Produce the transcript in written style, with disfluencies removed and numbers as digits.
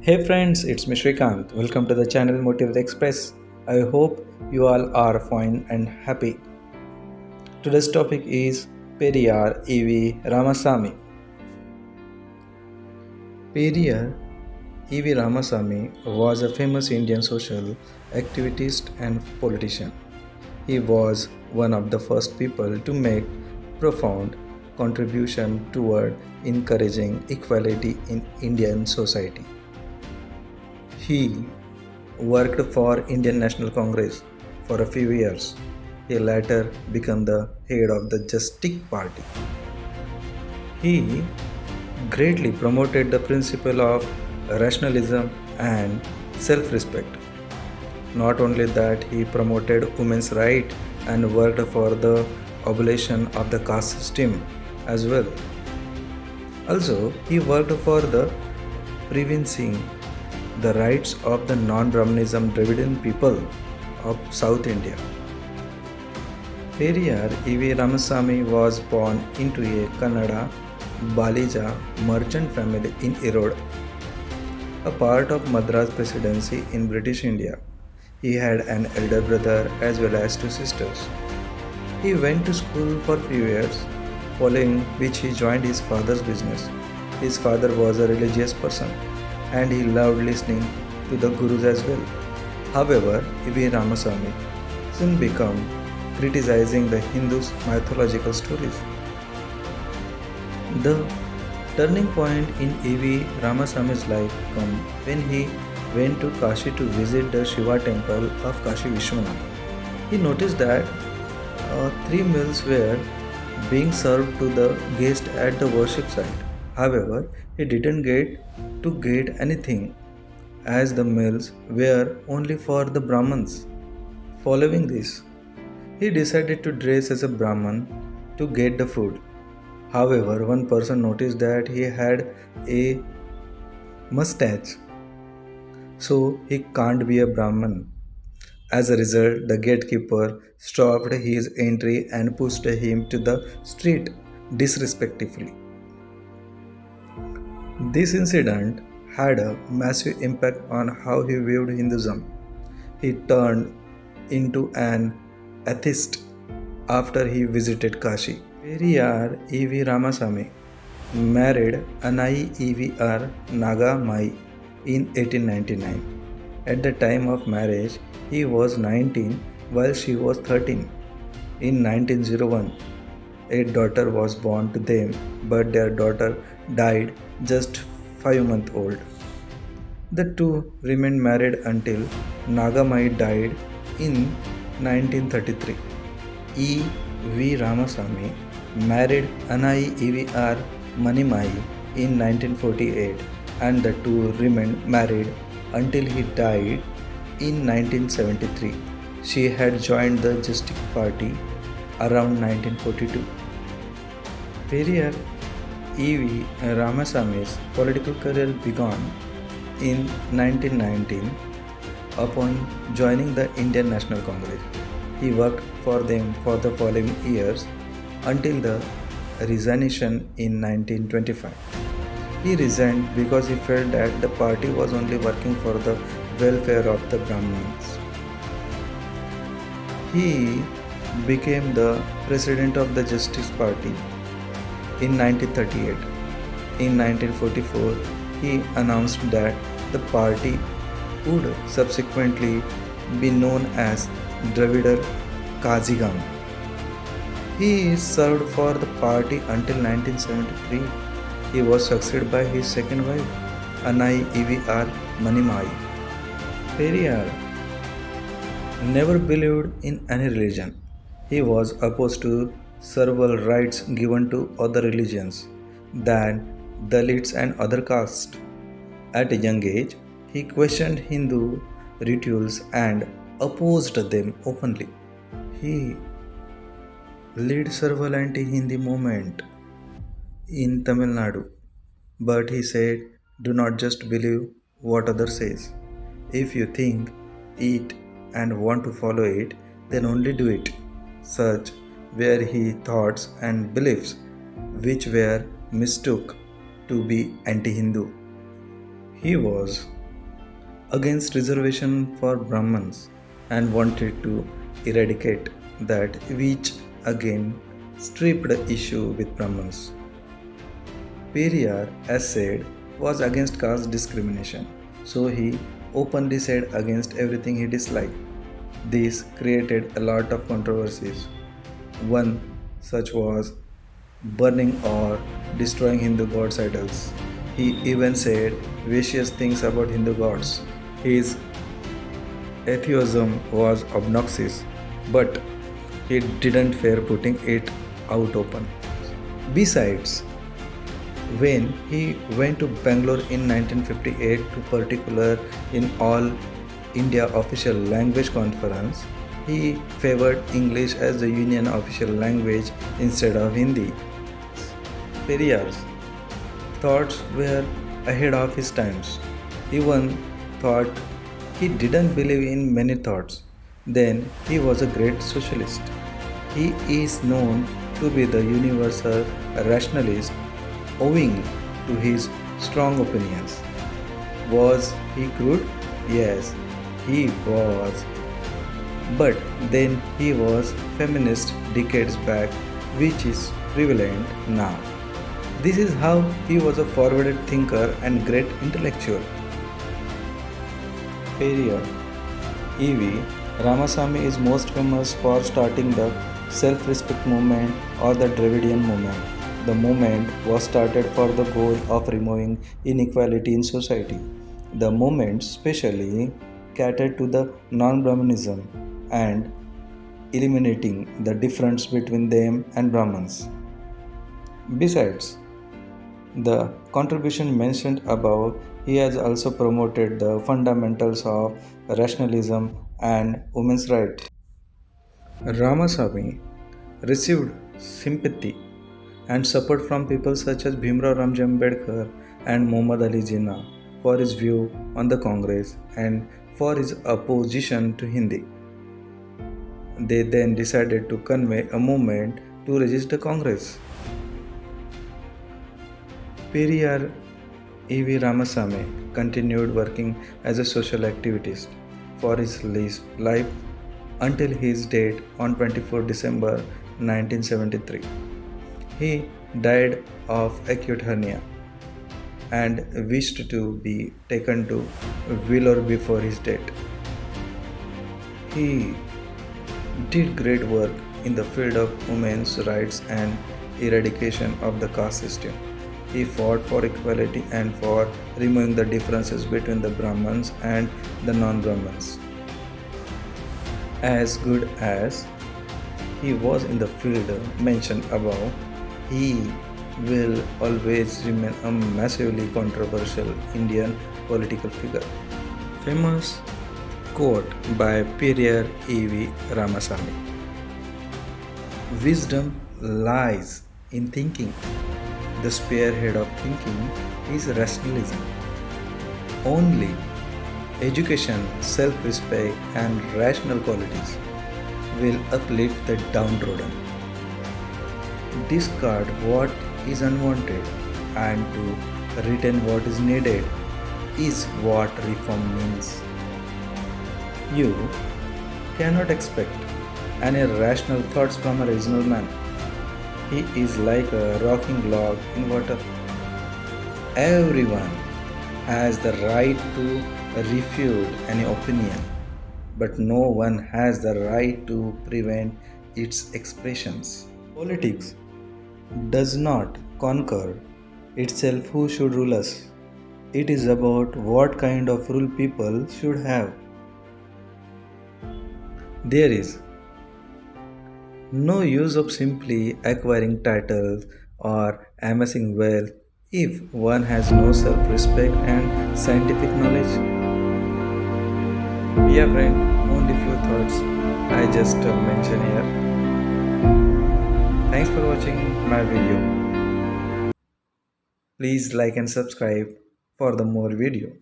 Hey friends, it's me Shrikant. Welcome to the channel Motivate Express. I hope you all are fine and happy. Today's topic is Periyar E.V. Ramasami. Periyar E.V. Ramasami was a famous Indian social activist and politician. He was one of the first people to make profound contribution toward encouraging equality in Indian society. He worked for Indian National Congress for a few years. He later became the head of the Justice Party. He greatly promoted the principle of rationalism and self-respect. Not only that, he promoted women's rights and worked for the abolition of the caste system as well. Also, he worked for the preventing the rights of the non-Brahmanism Dravidian people of South India. Periyar E.V. Ramasamy was born into a Kannada Balija merchant family in Erode, a part of Madras Presidency in British India. He had an elder brother as well as two sisters. He went to school for few years, following which he joined his father's business. His father was a religious person and he loved listening to the gurus as well. However, E.V. Ramasamy soon became criticizing the Hindus' mythological stories. The turning point in E.V. Ramasamy's life came when he went to Kashi to visit the Shiva temple of Kashi Vishwanath. He noticed that three meals were being served to the guest at the worship site. However, he didn't get anything as the meals were only for the Brahmins. Following this, he decided to dress as a Brahman to get the food. However, one person noticed that he had a mustache, so he can't be a Brahman. As a result, the gatekeeper stopped his entry and pushed him to the street disrespectfully. This incident had a massive impact on how he viewed Hinduism. He turned into an atheist after he visited Kashi. Periyar E.V. Ramasamy married Anai E.V.R. Nagamai in 1899. At the time of marriage, he was 19 while she was 13. In 1901, a daughter was born to them, but their daughter died just 5 months old. The two remained married until Nagamai died in 1933. E. V. Ramasamy married Anai E.V.R. Manimai in 1948 and the two remained married until he died in 1973. She had joined the Justice Party around 1942. Periyar E.V. Ramasamy's political career began in 1919 upon joining the Indian National Congress. He worked for them for the following years until the resignation in 1925. He resigned because he felt that the party was only working for the welfare of the Brahmins. He became the president of the Justice Party in 1938. In 1944, he announced that the party would subsequently be known as Dravidar Kazhagam. He served for the party until 1973. He was succeeded by his second wife, Anai E.V.R. Manimai. Periyar never believed in any religion. He was opposed to several rights given to other religions than Dalits and other castes. At a young age, he questioned Hindu rituals and opposed them openly. He led several anti-Hindi movements in Tamil Nadu, but he said, "Do not just believe what others says. If you think it and want to follow it, then only do it." Such were his thoughts and beliefs, which were mistook to be anti-Hindu. He was against reservation for Brahmins and wanted to eradicate that, which again stripped the issue with Brahmins. Periyar, as said, was against caste discrimination, so he openly said against everything he disliked. This created a lot of controversies. One such was burning or destroying Hindu gods' idols. He even said vicious things about Hindu gods. His atheism was obnoxious, but he didn't fear putting it out open. Besides, when he went to Bangalore in 1958 to particular in All India Official Language Conference, he favored English as the union official language instead of Hindi. Periyar's thoughts were ahead of his times. Even thought he didn't believe in many thoughts. Then he was a great socialist. He is known to be the universal rationalist owing to his strong opinions. Was he crude? Yes, he was. But then he was feminist decades back, which is prevalent now. This is how he was a forwarded thinker and great intellectual. Periyar E.V. Ramasami is most famous for starting the self-respect movement or the Dravidian movement. The movement was started for the goal of removing inequality in society. The movement specially catered to the non-Brahmanism and eliminating the difference between them and Brahmins. Besides the contribution mentioned above, he has also promoted the fundamentals of rationalism and women's rights. Ramasami received sympathy and support from people such as Bhimrao Ramji Ambedkar and Muhammad Ali Jinnah for his view on the Congress and for his opposition to Hindi. They then decided to convey a movement to register Congress. Periyar E.V. Ramasamy continued working as a social activist for his life until his death on 24 December 1973. He died of acute hernia and wished to be taken to Vellore before his death. He did great work in the field of women's rights and eradication of the caste system. He fought for equality and for removing the differences between the Brahmins and the non-Brahmins. As good as he was in the field mentioned above, he will always remain a massively controversial Indian political figure. Famous quote by Periyar E.V. Ramasamy: "Wisdom lies in thinking. The spearhead of thinking is rationalism. Only education, self-respect, and rational qualities will uplift the downtrodden. Discard what is unwanted and to retain what is needed is what reform means. You cannot expect any rational thoughts from a reasonable man. He is like a rocking log in water. Everyone has the right to refute any opinion, but no one has the right to prevent its expressions. Politics does not conquer itself who should rule us. It is about what kind of rule people should have. There is no use of simply acquiring titles or amassing wealth if one has no self-respect and scientific knowledge. Yeah, friend, only few thoughts I just mentioned here. Thanks for watching my video. Please like and subscribe for the more video.